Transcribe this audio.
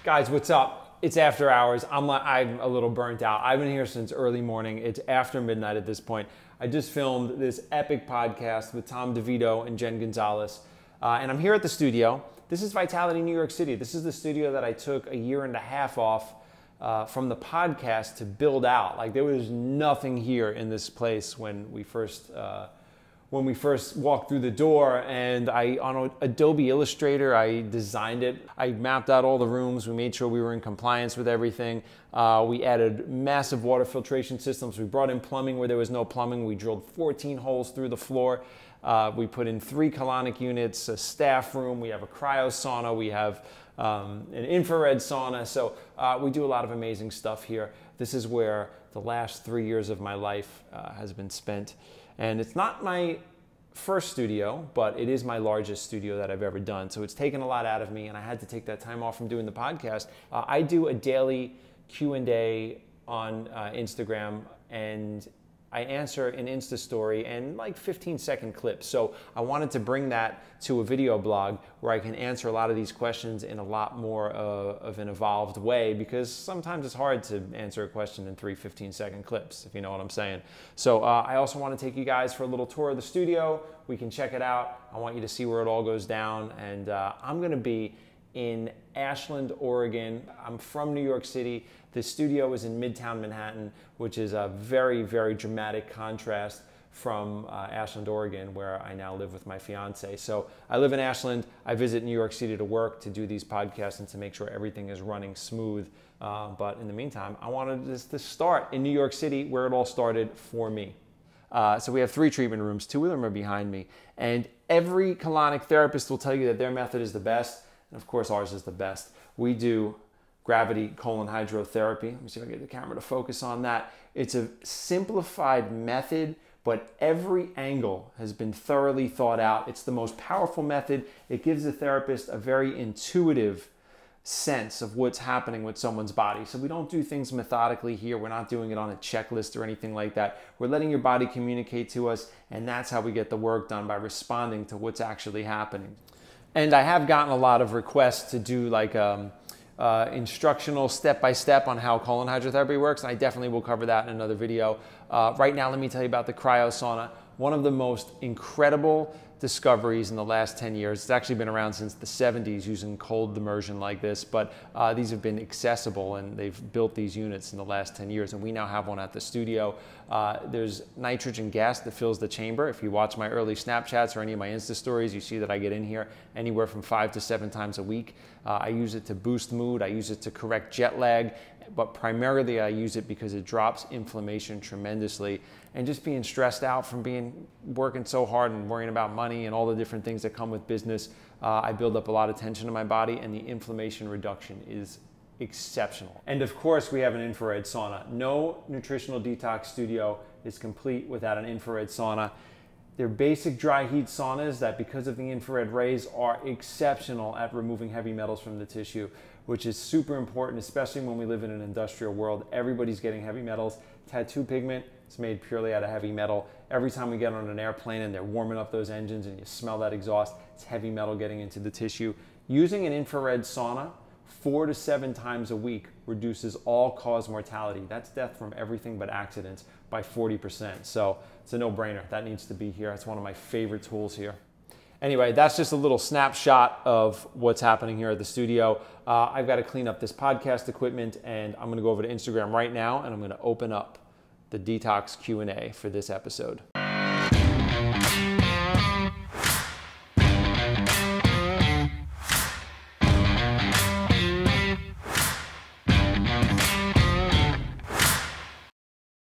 Guys, what's up? It's after hours. I'm a little burnt out. I've been here since early morning. It's after midnight at this point. I just filmed this epic podcast with Tom DeVito and Jen Gonzalez. And I'm here at the studio. This is Vitality New York City. This is the studio that I took a year and a half off from the podcast to build out. Like, there was nothing here in this place when we first walked through the door, and on Adobe Illustrator, I designed it. I mapped out all the rooms. We made sure we were in compliance with everything. We added massive water filtration systems. We brought in plumbing where there was no plumbing. We drilled 14 holes through the floor. We put in 3 colonic units, a staff room. We have a cryo sauna. We have an infrared sauna. So we do a lot of amazing stuff here. This is where the last 3 years of my life has been spent. And it's not my first studio, but it is my largest studio that I've ever done. So it's taken a lot out of me, and I had to take that time off from doing the podcast. I do a daily Q&A on Instagram, and I answer an Insta story and like 15-second clips. So I wanted to bring that to a video blog where I can answer a lot of these questions in a lot more of an evolved way, because sometimes it's hard to answer a question in 3 15-second clips, if you know what I'm saying. So I also want to take you guys for a little tour of the studio. We can check it out. I want you to see where it all goes down. And I'm going to be in Ashland, Oregon. I'm from New York City. The studio is in Midtown Manhattan, which is a very, very dramatic contrast from Ashland, Oregon, where I now live with my fiance. So I live in Ashland. I visit New York City to work, to do these podcasts, and to make sure everything is running smooth. But in the meantime, I wanted this to start in New York City, where it all started for me. So we have 3 treatment rooms. 2 of them are behind me. And every colonic therapist will tell you that their method is the best. And of course, ours is the best. We do gravity colon hydrotherapy. Let me see if I can get the camera to focus on that. It's a simplified method, but every angle has been thoroughly thought out. It's the most powerful method. It gives the therapist a very intuitive sense of what's happening with someone's body. So we don't do things methodically here. We're not doing it on a checklist or anything like that. We're letting your body communicate to us, and that's how we get the work done, by responding to what's actually happening. And I have gotten a lot of requests to do like instructional step-by-step on how colon hydrotherapy works, and I definitely will cover that in another video. Right now, let me tell you about the cryo sauna. One of the most incredible discoveries in the last 10 years. It's actually been around since the 70s using cold immersion like this, but these have been accessible, and they've built these units in the last 10 years, and we now have one at the studio. There's nitrogen gas that fills the chamber. If you watch my early Snapchats or any of my Insta stories, you see that I get in here anywhere from 5 to 7 times a week. I use it to boost mood. I use it to correct jet lag, but primarily I use it because it drops inflammation tremendously. And just being stressed out from working so hard and worrying about money and all the different things that come with business, I build up a lot of tension in my body, and the inflammation reduction is exceptional. And of course, we have an infrared sauna. No nutritional detox studio is complete without an infrared sauna. They're basic dry heat saunas that, because of the infrared rays, are exceptional at removing heavy metals from the tissue, which is super important, especially when we live in an industrial world. Everybody's getting heavy metals. Tattoo pigment is made purely out of heavy metal. Every time we get on an airplane and they're warming up those engines and you smell that exhaust, it's heavy metal getting into the tissue. Using an infrared sauna 4 to 7 times a week reduces all-cause mortality. That's death from everything but accidents by 40%. So it's a no-brainer. That needs to be here. It's one of my favorite tools here. Anyway, that's just a little snapshot of what's happening here at the studio. I've got to clean up this podcast equipment, and I'm going to go over to Instagram right now, and I'm going to open up the Detox Q&A for this episode.